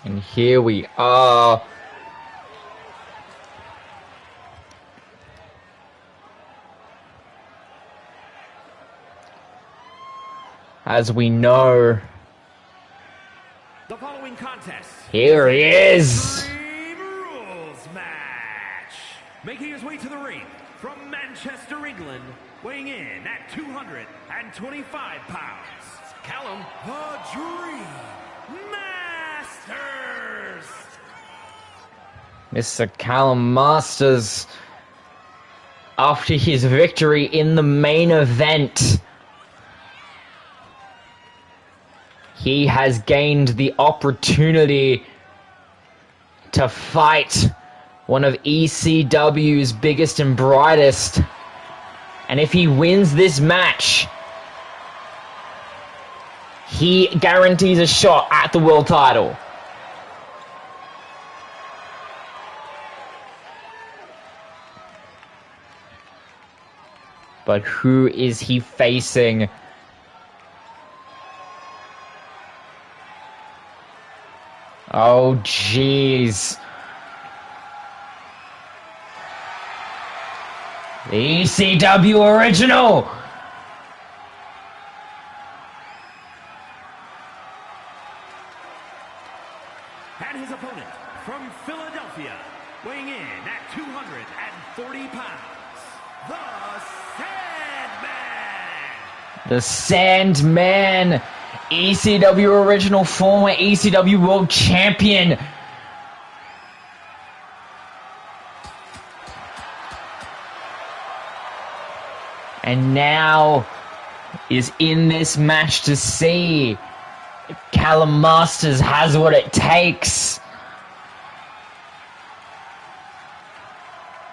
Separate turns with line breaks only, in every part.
And here we are. As we know,
the following contest.
Here he is.
Rules match. Making his way to the ring from Manchester, England, weighing in at 225 pounds, Callum the Dream Masters.
Mr. Callum Masters, after his victory in the main event, he has gained the opportunity to fight one of ECW's biggest and brightest. And if he wins this match, he guarantees a shot at the world title. But who is he facing? Oh, jeez. The ECW original!
And his opponent from Philadelphia, weighing in at 240 pounds, the Sandman!
The Sandman! ECW original, former ECW World Champion. And now is in this match to see if Callum Masters has what it takes.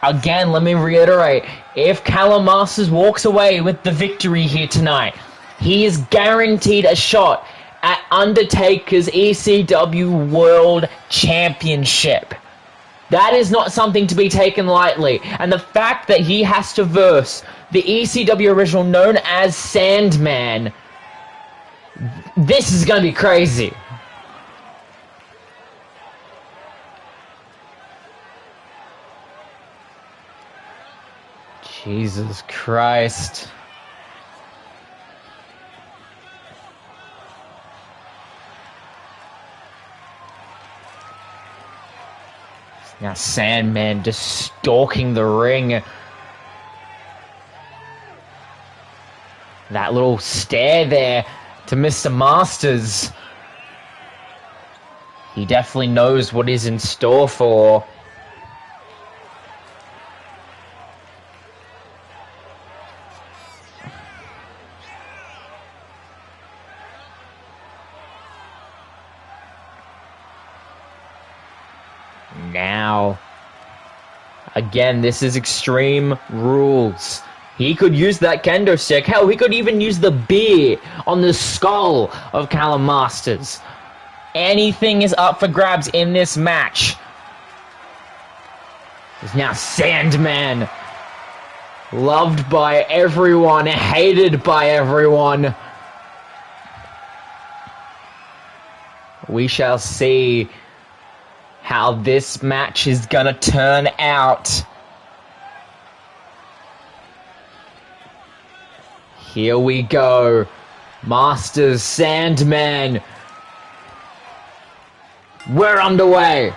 Again, let me reiterate, if Callum Masters walks away with the victory here tonight, he is guaranteed a shot at Undertaker's ECW World Championship. That is not something to be taken lightly. And the fact that he has to verse the ECW original known as Sandman, this is going to be crazy. Jesus Christ. Now Sandman just stalking the ring. That little stare there to Mr. Masters. He definitely knows what is in store for. Now, again, this is Extreme Rules. He could use that kendo stick. Hell, he could even use the beer on the skull of Callum Masters. Anything is up for grabs in this match. There's now Sandman. Loved by everyone, hated by everyone. We shall see how this match is gonna turn out. Here we go. Masters, Sandman. We're underway.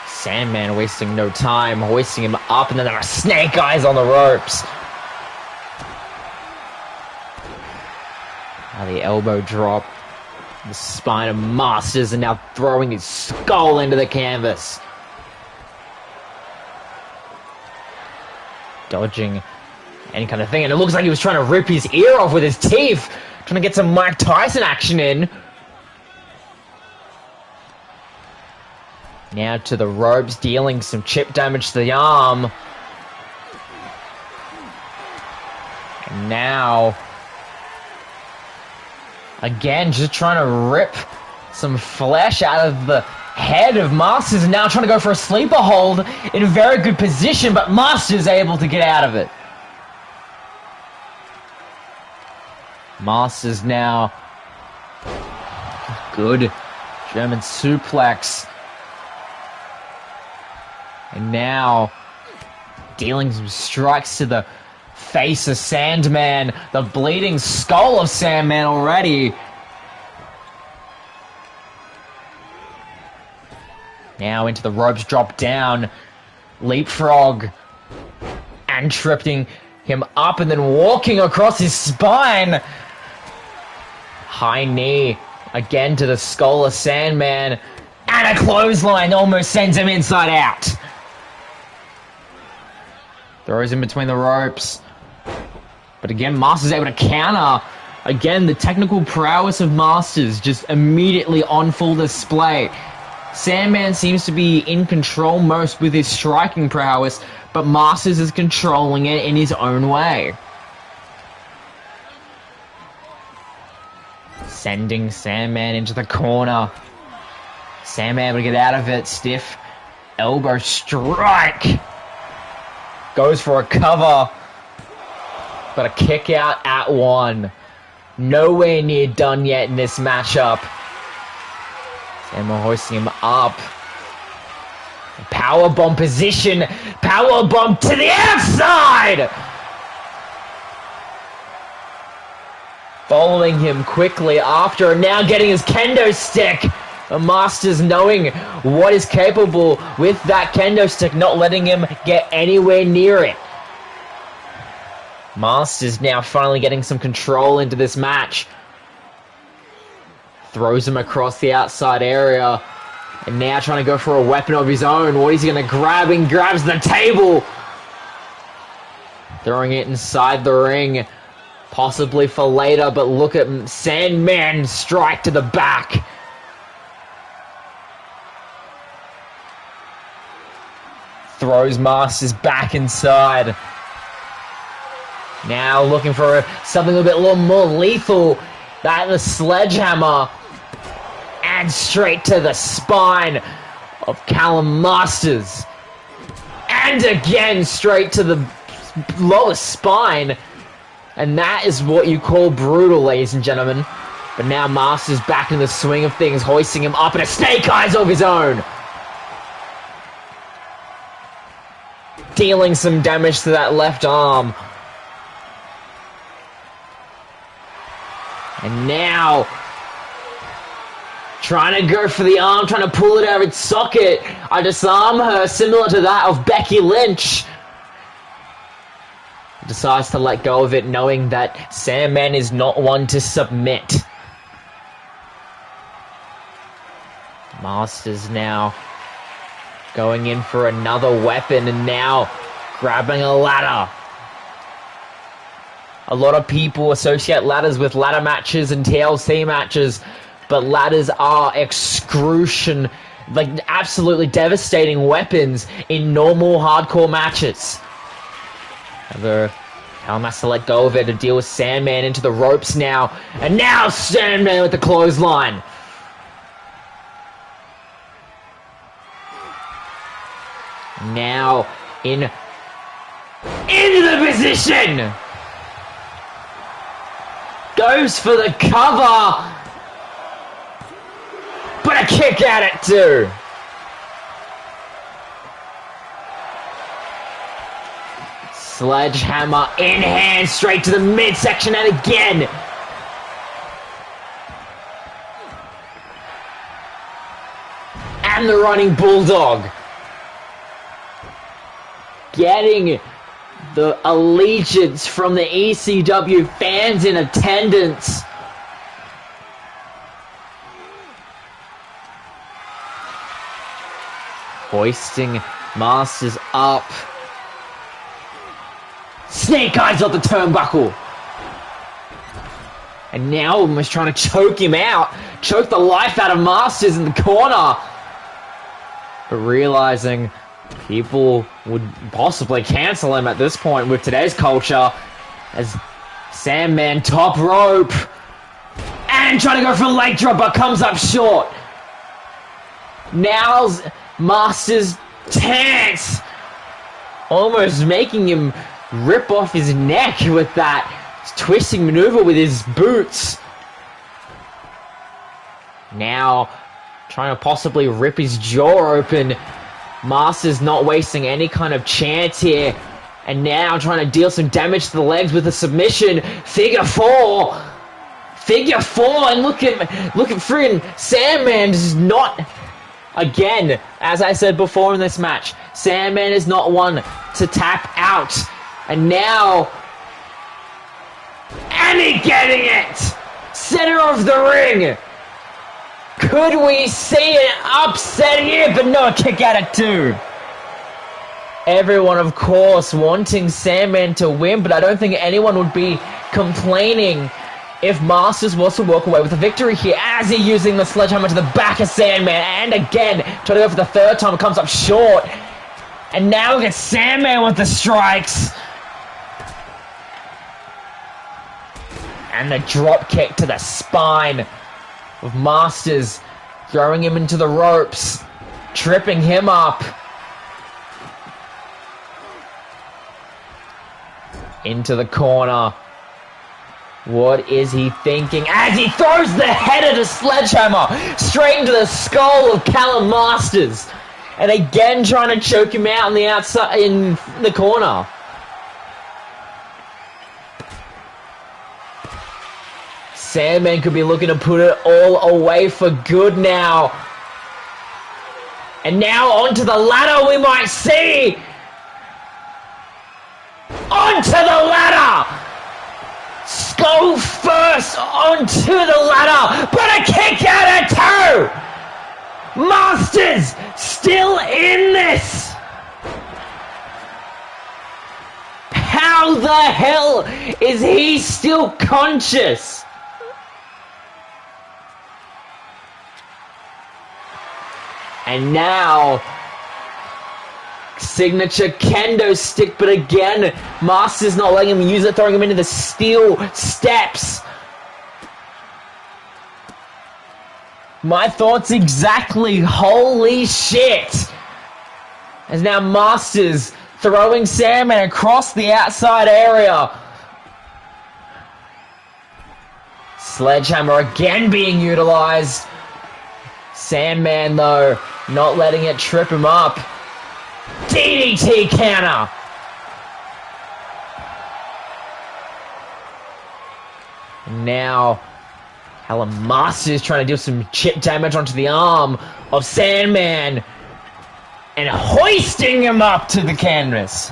Sandman wasting no time, hoisting him up, and then there are snake eyes on the ropes. Now the elbow drop. The spine of Masters, and now throwing his skull into the canvas. Dodging any kind of thing, and it looks like he was trying to rip his ear off with his teeth, trying to get some Mike Tyson action in. Now to the ropes, dealing some chip damage to the arm. And now, again, just trying to rip some flesh out of the head of Masters, and now trying to go for a sleeper hold in a very good position, but Masters able to get out of it. Masters now. Good German suplex. And now dealing some strikes to the face of Sandman. The bleeding skull of Sandman already. Now into the ropes, drop down. Leapfrog. And tripping him up and then walking across his spine. High knee. Again to the skull of Sandman. And a clothesline almost sends him inside out. Throws him between the ropes. But again, Masters able to counter. Again, the technical prowess of Masters just immediately on full display. Sandman seems to be in control most with his striking prowess, but Masters is controlling it in his own way. Sending Sandman into the corner. Sandman able to get out of it. Stiff elbow strike. Goes for a cover. But a kick out at one. Nowhere near done yet in this matchup. Sandman hoisting him up. Powerbomb position. Powerbomb to the outside. Following him quickly after, and now getting his kendo stick. The Masters knowing what is capable with that kendo stick, not letting him get anywhere near it. Masters now finally getting some control into this match. Throws him across the outside area. And now trying to go for a weapon of his own. What is he going to grab? And grabs the table. Throwing it inside the ring. Possibly for later, but look at Sandman strike to the back. Throws Masters back inside. Now looking for something a little more lethal. That the sledgehammer. And straight to the spine of Callum Masters. And again straight to the lower spine. And that is what you call brutal, ladies and gentlemen. But now Masters back in the swing of things, hoisting him up in a snake eyes of his own. Dealing some damage to that left arm. And now trying to go for the arm, trying to pull it out of its socket. I disarm her, similar to that of Becky Lynch. Decides to let go of it, knowing that Sandman is not one to submit. Masters now going in for another weapon, and now grabbing a ladder. A lot of people associate ladders with ladder matches and TLC matches, but ladders are excrucian, like absolutely devastating weapons in normal hardcore matches. However, Callum has to let go of it to deal with Sandman into the ropes now. And now Sandman with the clothesline. Now into the position. Goes for the cover. But a kick at it too. Sledgehammer in hand, straight to the midsection, and again. And the running bulldog. Getting the allegiance from the ECW fans in attendance. Hoisting Masters up. Snake eyes off the turnbuckle. And now almost trying to choke him out. Choke the life out of Masters in the corner. But realizing people would possibly cancel him at this point with today's culture. As Sandman top rope. And trying to go for a leg drop, but comes up short. Now's Masters tense. Almost making him rip off his neck with that twisting maneuver with his boots. Now trying to possibly rip his jaw open. Masters not wasting any kind of chance here. And now trying to deal some damage to the legs with a submission. Figure four, and look at friggin' Sandman is not. Again, as I said before in this match, Sandman is not one to tap out. And now, Annie getting it! Center of the ring! Could we see an upset here? But no, a kick out at 2. Everyone, of course, wanting Sandman to win, but I don't think anyone would be complaining if Masters was to walk away with a victory here, as he's using the sledgehammer to the back of Sandman, and again, trying to go for the 3rd time, it comes up short. And now we get Sandman with the strikes. And the drop kick to the spine of Masters, throwing him into the ropes, tripping him up. Into the corner. What is he thinking? As he throws the head of the sledgehammer straight into the skull of Callum Masters. And again trying to choke him out on the outside in the corner. Sandman could be looking to put it all away for good now. And now onto the ladder we might see. Onto the ladder! Skull first onto the ladder, but a kick out at 2! Masters still in this! How the hell is he still conscious? And now, signature kendo stick, but again, Masters not letting him use it, throwing him into the steel steps. My thoughts exactly. Holy shit. As now Masters throwing Sandman across the outside area. Sledgehammer again being utilized. Sandman, though, not letting it trip him up. DDT counter. Now, Callum Masters trying to deal some chip damage onto the arm of Sandman and hoisting him up to the canvas.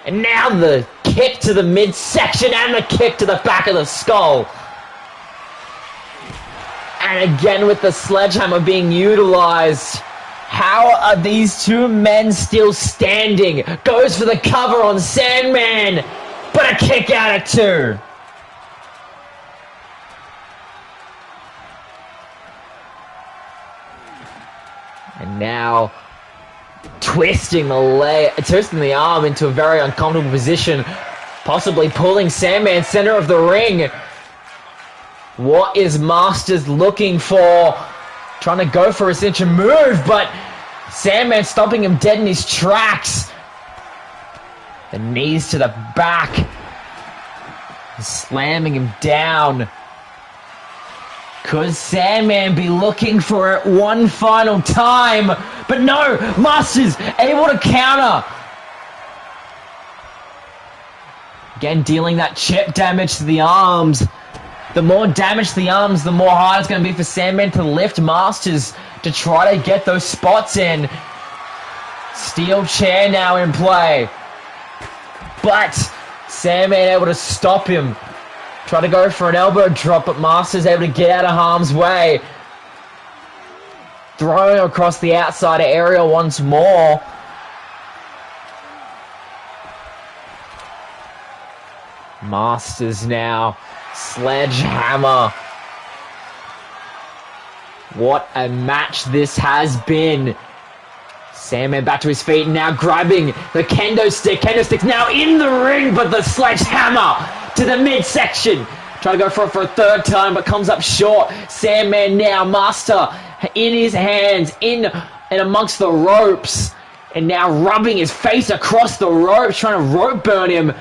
And now the kick to the midsection and the kick to the back of the skull. And again with the sledgehammer being utilized. How are these two men still standing? Goes for the cover on Sandman, but a kick out at 2. And now twisting the arm into a very uncomfortable position, possibly pulling Sandman center of the ring. What is Masters looking for? Trying to go for a signature move, but Sandman stopping him dead in his tracks. The knees to the back, slamming him down. Could Sandman be looking for it one final time? But no, Masters able to counter. Again, dealing that chip damage to the arms. The more damage to the arms, the more hard it's going to be for Sandman to lift Masters to try to get those spots in. Steel chair now in play. But Sandman able to stop him. Try to go for an elbow drop, but Masters able to get out of harm's way. Throwing across the outside area once more. Masters now. Sledgehammer. What a match this has been. Sandman back to his feet, now grabbing the kendo stick. Kendo stick's now in the ring, but the sledgehammer to the midsection. Trying to go for it for a 3rd time, but comes up short. Sandman now, Master in his hands, in and amongst the ropes. And now rubbing his face across the ropes, trying to rope burn him.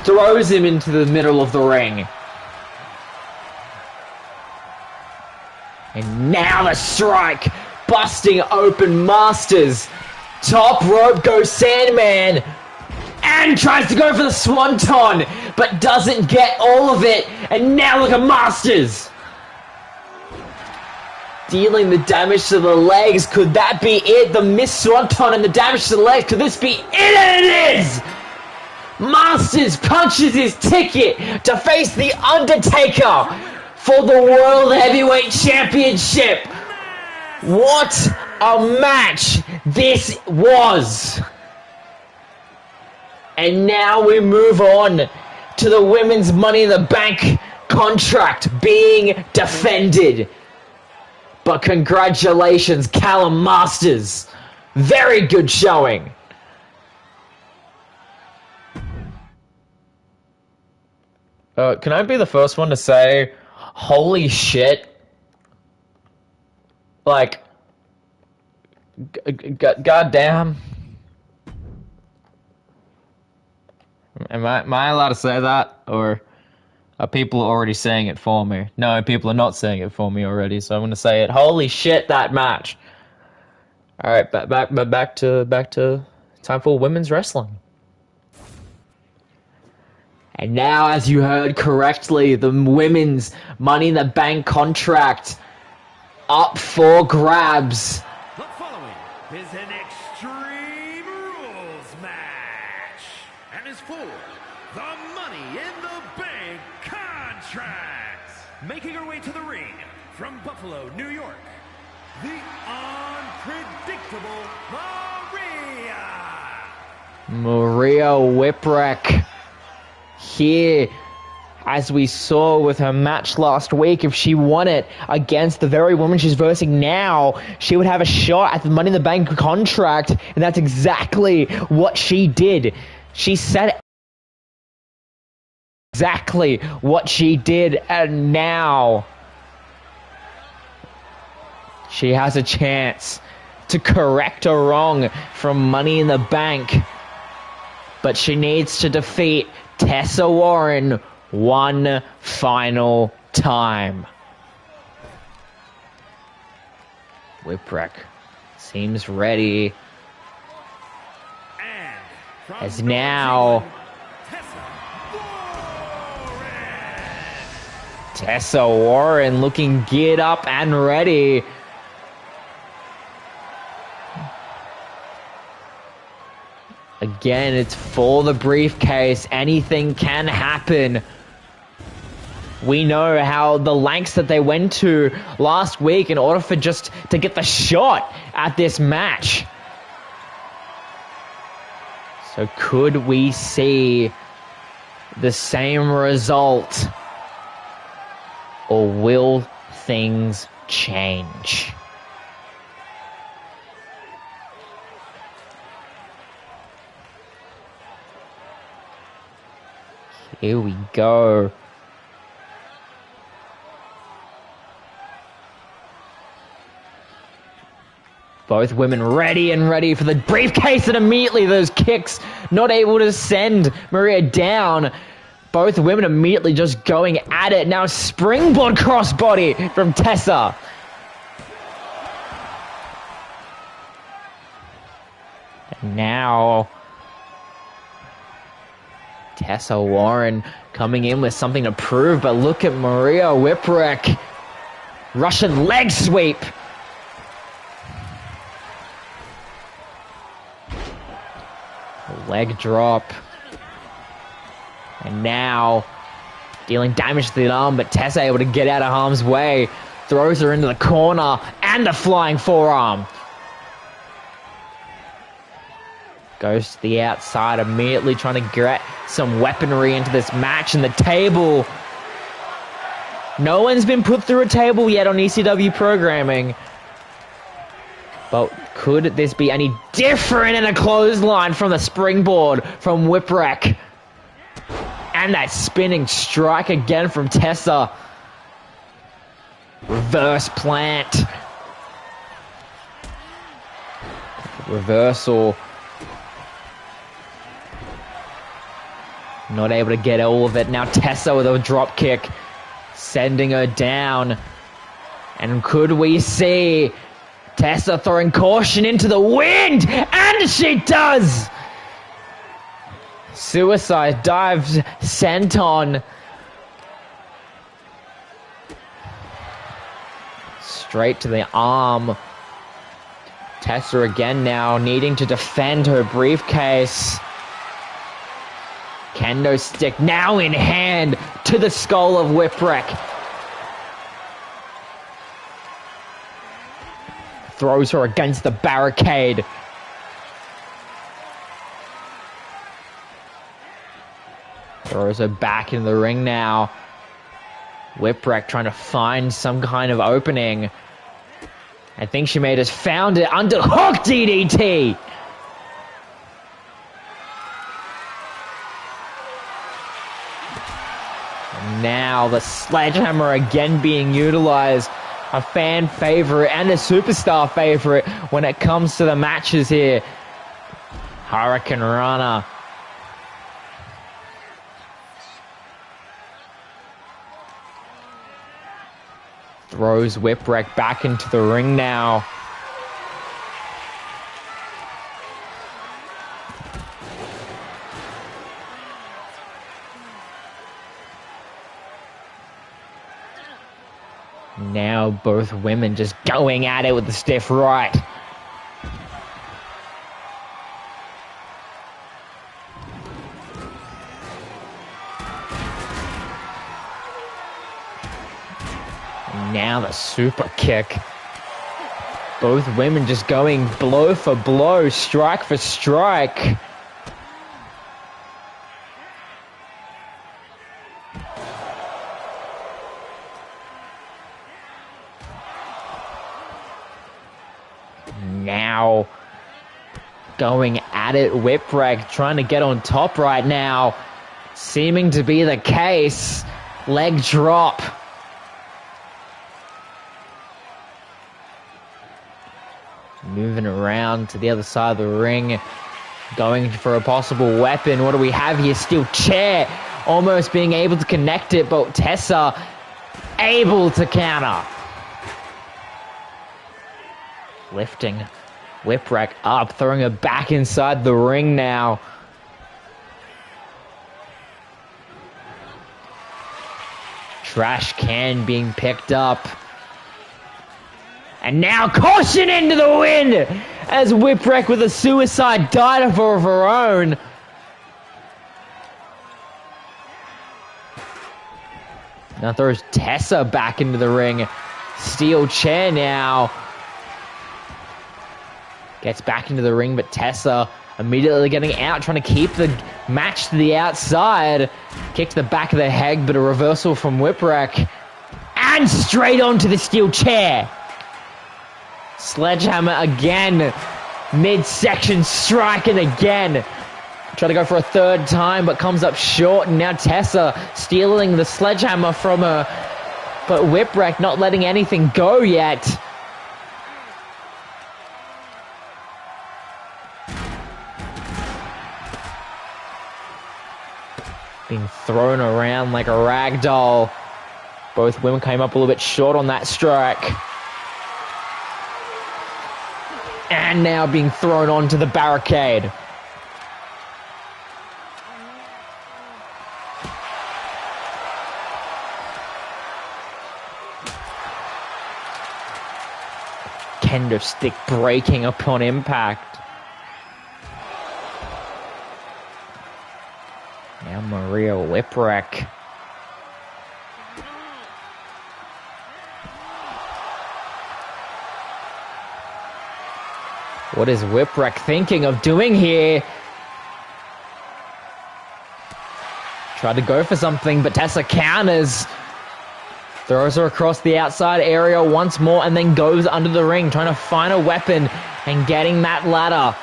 Throws him into the middle of the ring. And now the strike, busting open Masters. Top rope goes Sandman. And tries to go for the Swanton, but doesn't get all of it. And now look at Masters. Dealing the damage to the legs. Could that be it? The missed Swanton and the damage to the legs. Could this be it? And it is! Masters punches his ticket to face The Undertaker for the World Heavyweight Championship. What a match this was. And now we move on to the Women's Money in the Bank contract being defended. But congratulations, Callum Masters. Very good showing. Can I be the first one to say, holy shit? Like, goddamn. Am I allowed to say that, or are people already saying it for me? No, people are not saying it for me already, so I'm gonna say it. Holy shit, that match! All right, back to time for women's wrestling. And now, as you heard correctly, the women's Money in the Bank contract up for grabs.
The following is an Extreme Rules match and is for the Money in the Bank contract. Making her way to the ring from Buffalo, New York, the unpredictable
Maria Whipwreck. Here, as we saw with her match last week, if she won it against the very woman she's versing now, she would have a shot at the Money in the Bank contract, and that's exactly what she did. She said exactly what she did, and now she has a chance to correct a wrong from Money in the Bank. But she needs to defeat Tessa Warren one final time. Whipwreck seems ready. As now Tessa Warren looking geared up and ready. Again, it's for the briefcase. Anything can happen. We know how the lengths that they went to last week in order for just to get the shot at this match. So could we see the same result? Or will things change? Here we go. Both women ready for the briefcase, and immediately those kicks not able to send Maria down. Both women immediately just going at it. Now springboard crossbody from Tessa. And now Tessa Warren coming in with something to prove, but look at Maria Whipwreck. Russian leg sweep. Leg drop. And now dealing damage to the arm, but Tessa able to get out of harm's way. Throws her into the corner and the flying forearm. Goes to the outside immediately, trying to get some weaponry into this match. And the table. No one's been put through a table yet on ECW programming. But could this be any different in a clothesline from the springboard from Whipwreck? And that spinning strike again from Tessa. Reverse plant. Reversal. Not able to get all of it. Now Tessa with a drop kick. Sending her down. And could we see Tessa throwing caution into the wind? And she does! Suicide dives senton. Straight to the arm. Tessa again now needing to defend her briefcase. Kendo stick now in hand to the skull of Whipwreck. Throws her against the barricade. Throws her back in the ring now. Whipwreck trying to find some kind of opening. I think she may have just found it. Underhook DDT! And now the sledgehammer again being utilized. A fan favorite and a superstar favorite when it comes to the matches here. Hurricane Rana. Throws Whipwreck back into the ring now. Now both women just going at it with the stiff right. Now the super kick. Both women just going blow for blow, strike for strike. Now going at it, Whipwreck trying to get on top right now. Seeming to be the case. Leg drop. Moving around to the other side of the ring. Going for a possible weapon. What do we have here? Steel chair. Almost being able to connect it, but Tessa able to counter. Lifting Whipwreck up, throwing her back inside the ring now. Trash can being picked up. And now caution into the wind as Whipwreck with a suicide dive of her own. Now throws Tessa back into the ring. Steel chair now. Gets back into the ring, but Tessa immediately getting out, trying to keep the match to the outside. Kick to the back of the head, but a reversal from Whipwreck. And straight onto the steel chair. Sledgehammer again. Midsection striking again. Try to go for a third time, but comes up short. And now Tessa stealing the sledgehammer from her. But Whipwreck not letting anything go yet. Being thrown around like a rag doll. Both women came up a little bit short on that strike. And now being thrown onto the barricade. Kendo stick breaking upon impact. Now Maria Whipwreck. What is Whipwreck thinking of doing here? Tried to go for something, but Tessa counters. Throws her across the outside area once more and then goes under the ring, trying to find a weapon and getting that ladder.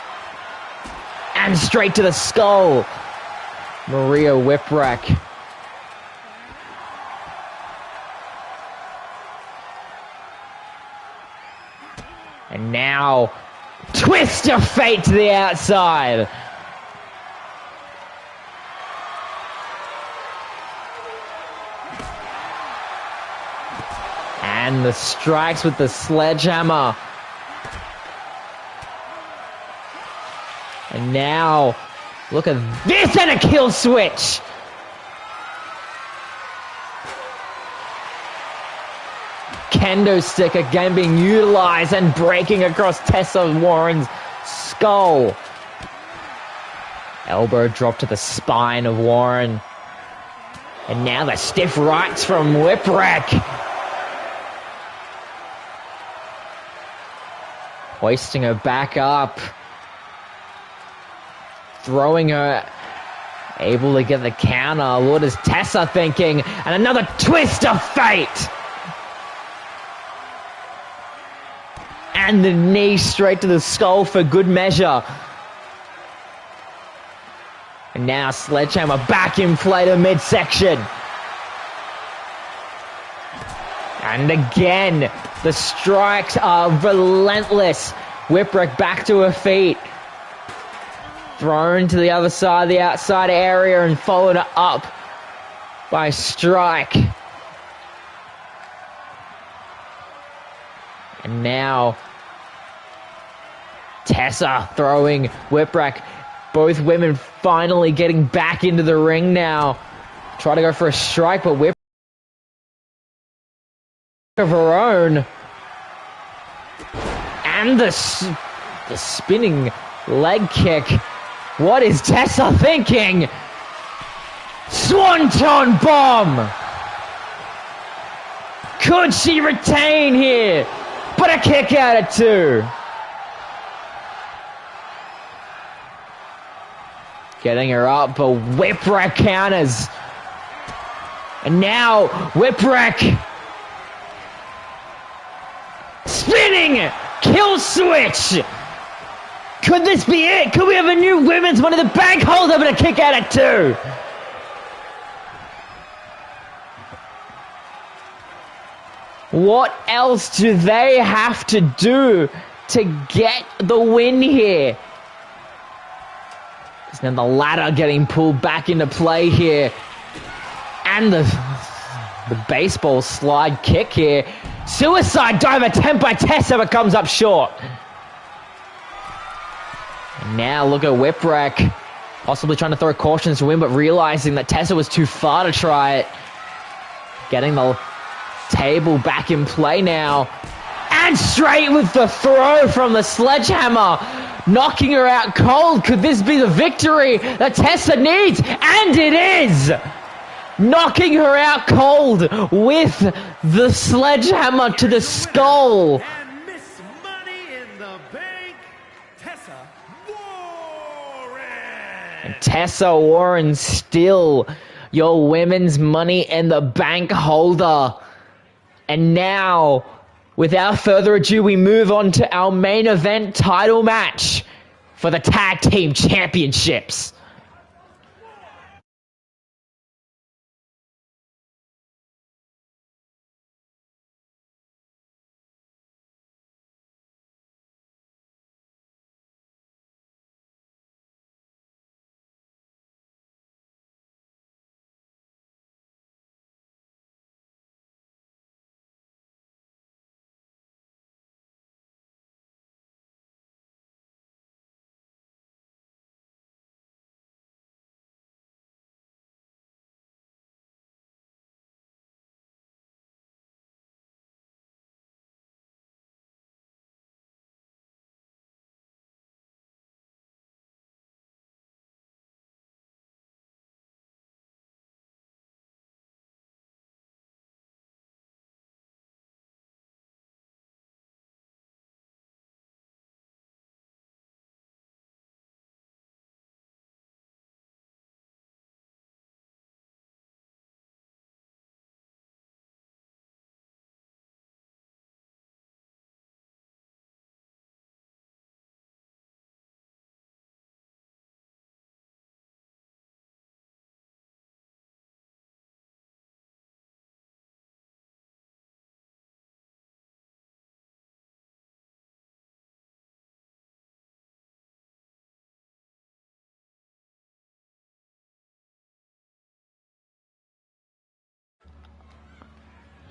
And straight to the skull. Maria Whipwreck. And now, twist of fate to the outside. And the strikes with the sledgehammer. And now, look at this, and a kill switch. Kendo stick again being utilized and breaking across Tessa Warren's skull. Elbow drop to the spine of Warren. And now the stiff rights from Whipwreck. Hoisting her back up. Throwing her. Able to get the counter. What is Tessa thinking? And another twist of fate. And the knee straight to the skull for good measure. And now sledgehammer back in play to midsection. And again, the strikes are relentless. Whipwreck back to her feet. Thrown to the other side of the outside area and followed up by a strike. And now Tessa throwing Whipwreck. Both women finally getting back into the ring now. Try to go for a strike, but Whipwreck of her own. And the spinning leg kick. What is Tessa thinking? Swanton bomb! Could she retain here? But a kick out at 2. Getting her up, but Whipwreck counters. And now Whipwreck spinning kill switch. Could this be it? Could we have a new women's Money in the Bank holder but a kick out at 2? What else do they have to do to get the win here? Now the ladder getting pulled back into play here. And the baseball slide kick here. Suicide dive attempt by Tessa, but comes up short. And now look at Whipwreck. Possibly trying to throw cautions to win, but realizing that Tessa was too far to try it. Getting the table back in play now. And straight with the throw from the sledgehammer. Knocking her out cold. Could this be the victory that Tessa needs? And it is! Knocking her out cold with the sledgehammer to the skull.
And Miss Money in the Bank, Tessa Warren.
And Tessa Warren still your women's Money in the Bank holder. And now, without further ado, we move on to our main event title match for the Tag Team Championships.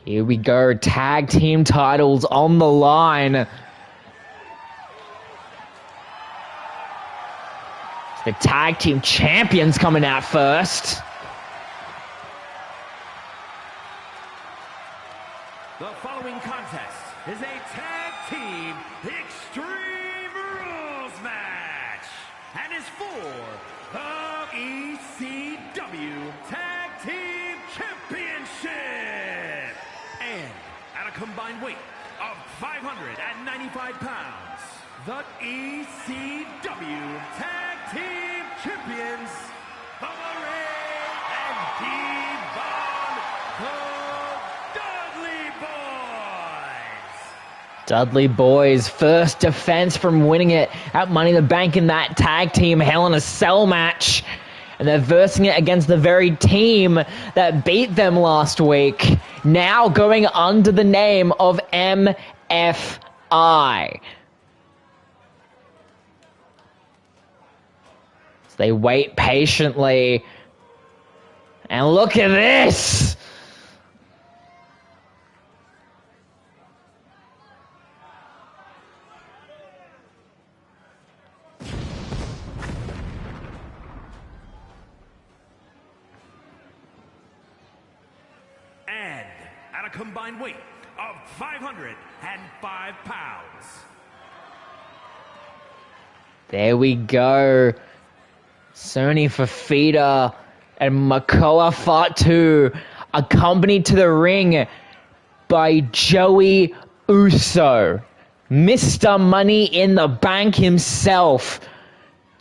Here we go, tag team titles on the line. The tag team champions coming out first.
The following contest is a tag team Extreme Rules match and is for the ECW Tag Team Championship. And at a combined weight of 595 pounds, the ECW Tag Team Champions, Bubba Ray and Devon, the Dudley Boys.
Dudley Boys' first defense from winning it at Money in the Bank in that tag team Hell in a Cell match. And they're versing it against the very team that beat them last week, now going under the name of MFI. So they wait patiently. And look at this!
And at a combined weight of 505 pounds,
There we go. Sony Fafita and Makoa Fatu, accompanied to the ring by Joey Uso, Mr. Money in the Bank himself,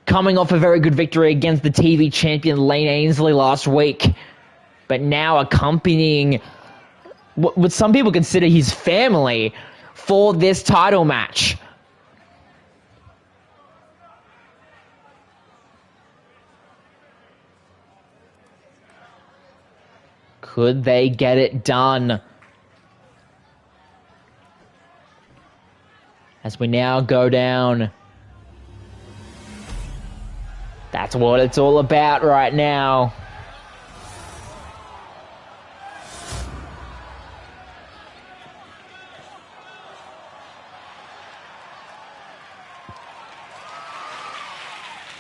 coming off a very good victory against the TV champion Lane Ainsley last week, but now accompanying what some people consider his family for this title match. Could they get it done? As we now go down. That's what it's all about right now.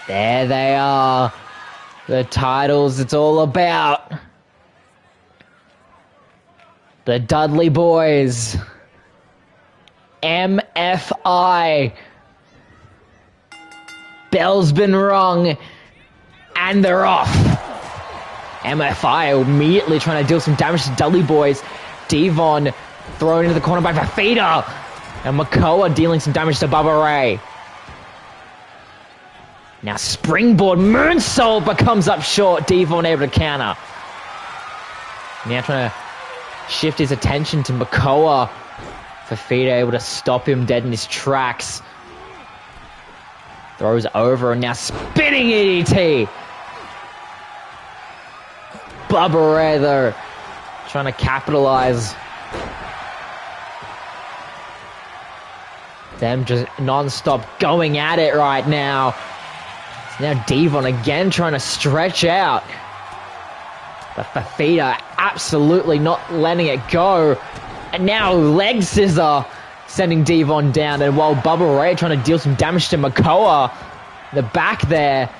There they are. The titles it's all about. The Dudley Boys. MFI. Bell's been rung. And they're off. MFI immediately trying to deal some damage to Dudley Boys. Devon thrown into the corner by Fafita. And Makoa dealing some damage to Bubba Ray. Now springboard moonsault, but comes up short. Devon able to counter. Now trying to shift his attention to Makoa. Fafita able to stop him dead in his tracks. Throws over and now spinning EDT. Bubba Ray though, trying to capitalize. Them just non-stop going at it right now. Now Devon again trying to stretch out. But Fafita absolutely not letting it go. And now leg scissor sending Devon down. And while Bubba Ray trying to deal some damage to Makoa, the back there.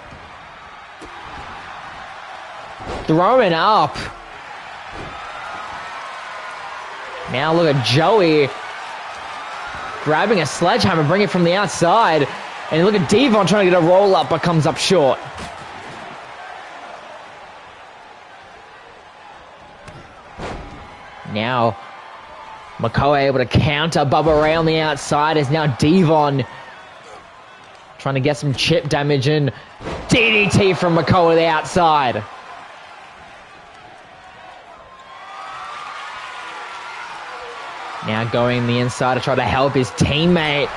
Throwing up. Now look at Joey grabbing a sledgehammer, bring it from the outside. And look at Devon trying to get a roll up, but comes up short. Now, Makoa able to counter Bubba Ray on the outside as now Devon trying to get some chip damage in. DDT from Makoa to the outside. Now going the inside to try to help his teammate.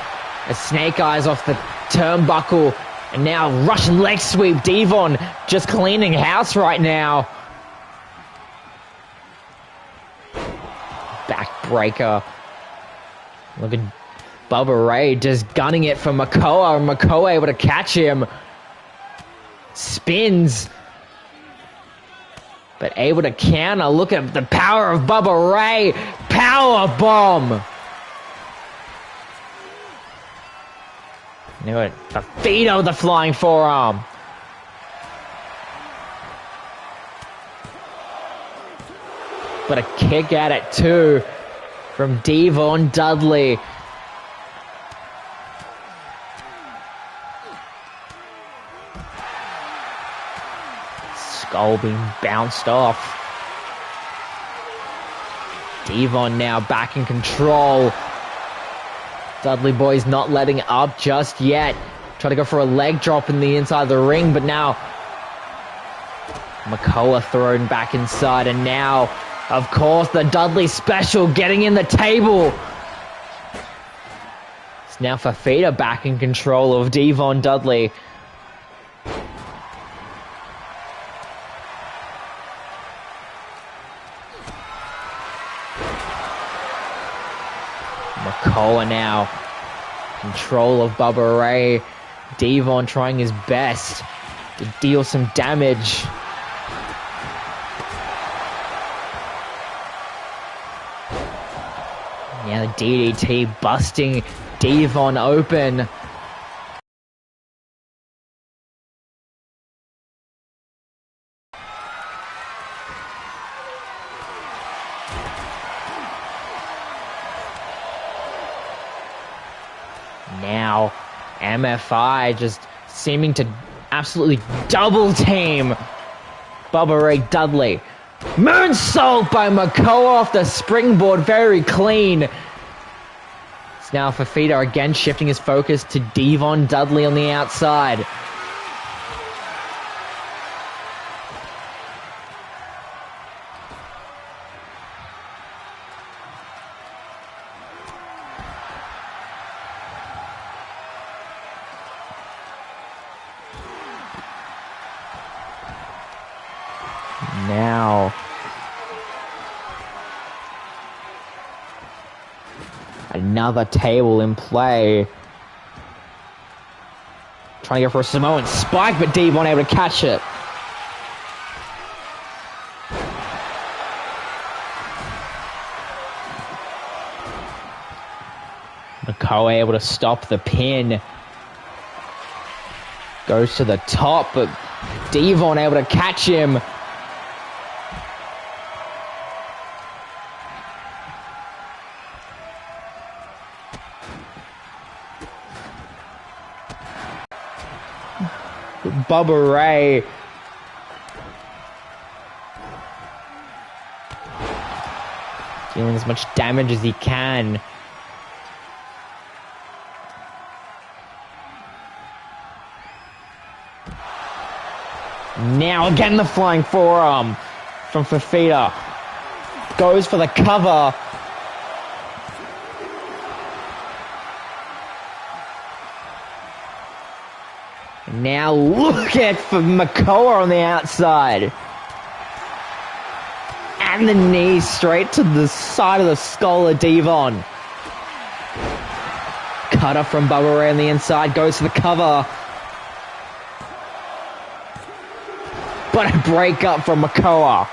A Snake Eyes off the turnbuckle. And now Russian leg sweep. Devon just cleaning house right now. Backbreaker. Look at Bubba Ray just gunning it for Makoa. And Makoa able to catch him. Spins. but able to counter. Look at the power of Bubba Ray. Power bomb. Knew it. The feet of the flying forearm. But a kick at it too from Devon Dudley. Skull being bounced off. Devon now back in control. Dudley boy's not letting up just yet. Try to go for a leg drop in the inside of the ring, but now Makoa thrown back inside, and now, of course, the Dudley special getting in the table. It's now Fafita back in control of Devon Dudley. Makoa now, control of Bubba Ray. Devon trying his best to deal some damage. Now the DDT busting Devon open. Now, MFI just seeming to absolutely double team Bubba Ray Dudley. Moonsault by Makoa off the springboard, very clean. It's now Fafita again shifting his focus to Devon Dudley on the outside. Now, another table in play. Trying to go for a Samoan spike, but Devon able to catch it. Makoa able to stop the pin. Goes to the top, but Devon able to catch him. Bubba Ray dealing as much damage as he can. Now again the flying forearm from Fafita. Goes for the cover. Now look at for Makoa on the outside. And the knee straight to the side of the skull of Devon. Cutter from Bubba Ray on the inside, goes for the cover. But a break up from Makoa.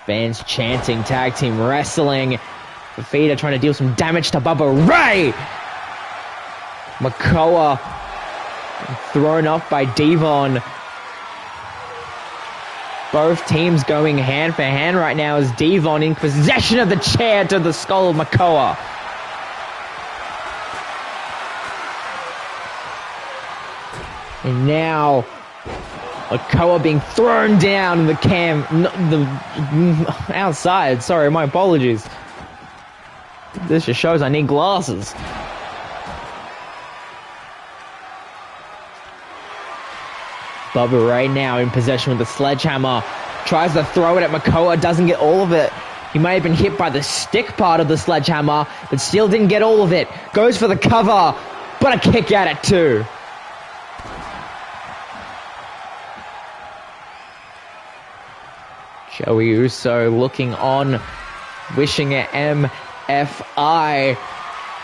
Fans chanting tag team wrestling. Fafita trying to deal some damage to Bubba Ray. Makoa thrown off by Devon. Both teams going hand for hand right now as Devon in possession of the chair to the skull of Makoa. And now Makoa being thrown down in the outside. Sorry, my apologies. This just shows I need glasses. Bubba Ray now in possession with the sledgehammer. Tries to throw it at Makoa, doesn't get all of it. He may have been hit by the stick part of the sledgehammer, but still didn't get all of it. Goes for the cover, but a kick at it too. Joey Uso looking on, wishing at FI,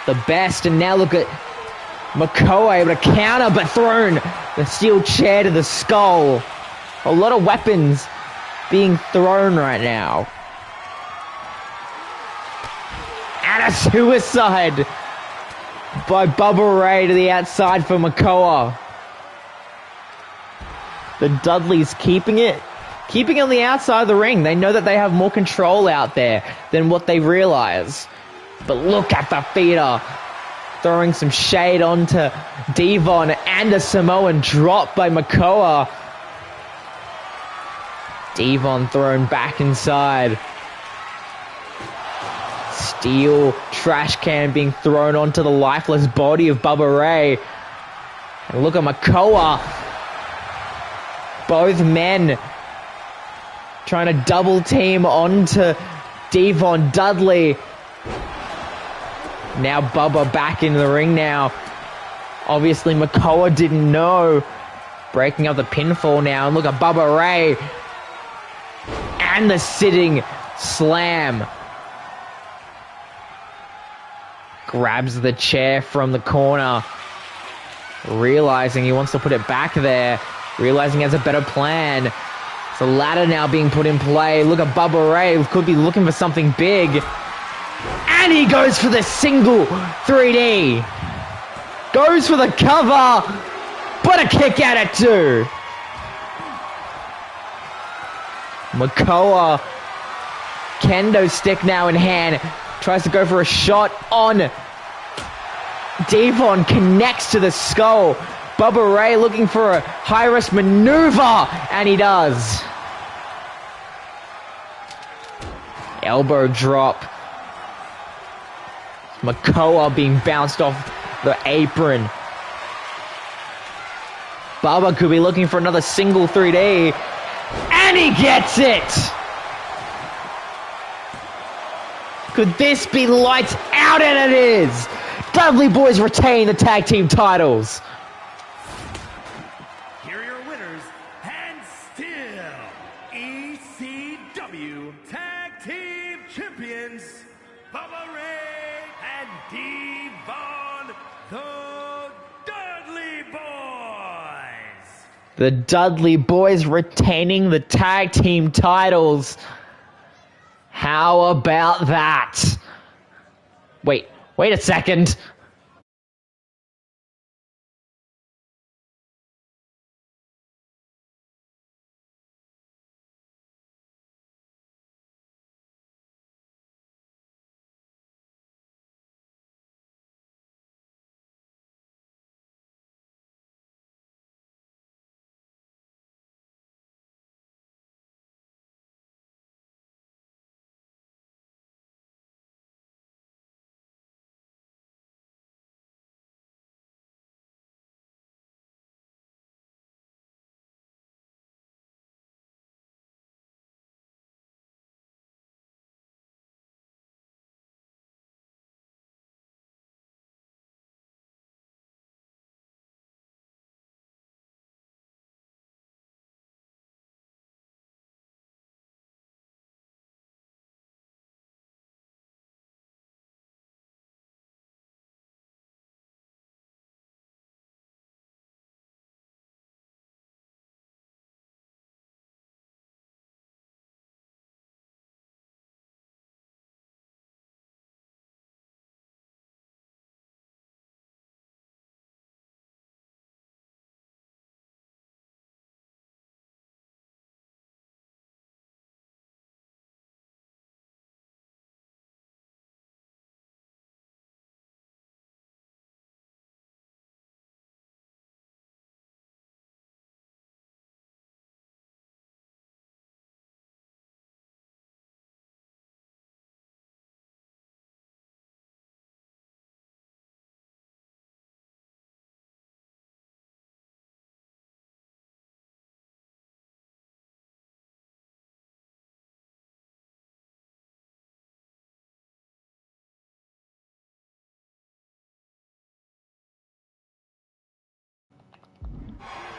the best. And now look at Makoa able to counter, but thrown the steel chair to the skull. A lot of weapons being thrown right now. And a suicide by Bubba Ray to the outside for Makoa. The Dudleys keeping on the outside of the ring. They know that they have more control out there than what they realize. But look at the feeder. Throwing some shade onto Devon, and a Samoan drop by Makoa. Devon thrown back inside. Steel trash can being thrown onto the lifeless body of Bubba Ray. And look at Makoa. Both men trying to double team onto Devon Dudley. Now Bubba back in the ring now. Obviously Makoa didn't know. Breaking up the pinfall now. And look at Bubba Ray. And the sitting slam. Grabs the chair from the corner. Realizing he wants to put it back there. Realizing he has a better plan. It's a ladder now being put in play. Look at Bubba Ray. Could be looking for something big. And he goes for the single 3D. Goes for the cover. But a kick out at 2. Makoa. Kendo stick now in hand. Tries to go for a shot on Devon. Connects to the skull. Bubba Ray looking for a high-risk maneuver. And he does. Elbow drop. Makoa being bounced off the apron. Bubba could be looking for another single 3D. And he gets it! Could this be lights out? And it is! Dudley Boys retain the tag team titles.
Here are your winners, and still ECW Tag Team Champions, Bubba Ray and Devon, the Dudley Boys.
The Dudley Boys retaining the tag team titles. How about that? Wait a second.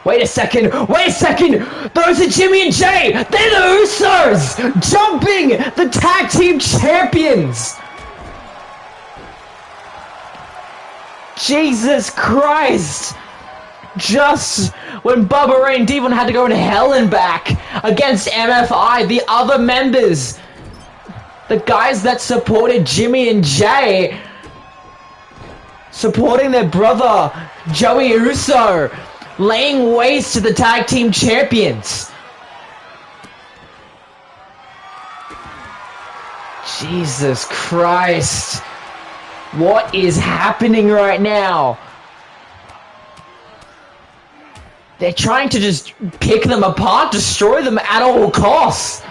Wait a second! Those are Jimmy and Jay! They're the Usos! Jumping the tag team champions! Jesus Christ! Just when Bubba Ray and Devon had to go to hell and back against MFI, the other members, the guys that supported Jimmy and Jay, supporting their brother Joey Uso, laying waste to the tag team champions. Jesus Christ. What is happening right now? They're trying to just pick them apart, destroy them at all costs.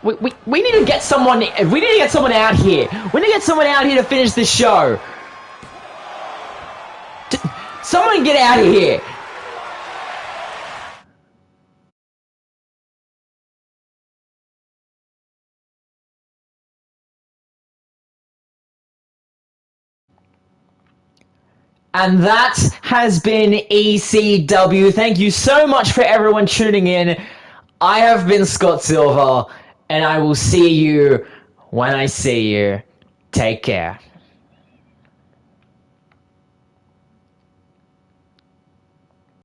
We need to get someone. We need to get someone out here. We need to get someone out here to finish this show. Someone get out of here. And that has been ECW. Thank you so much for everyone tuning in. I have been Scott Silver, and I will see you when I see you. Take care.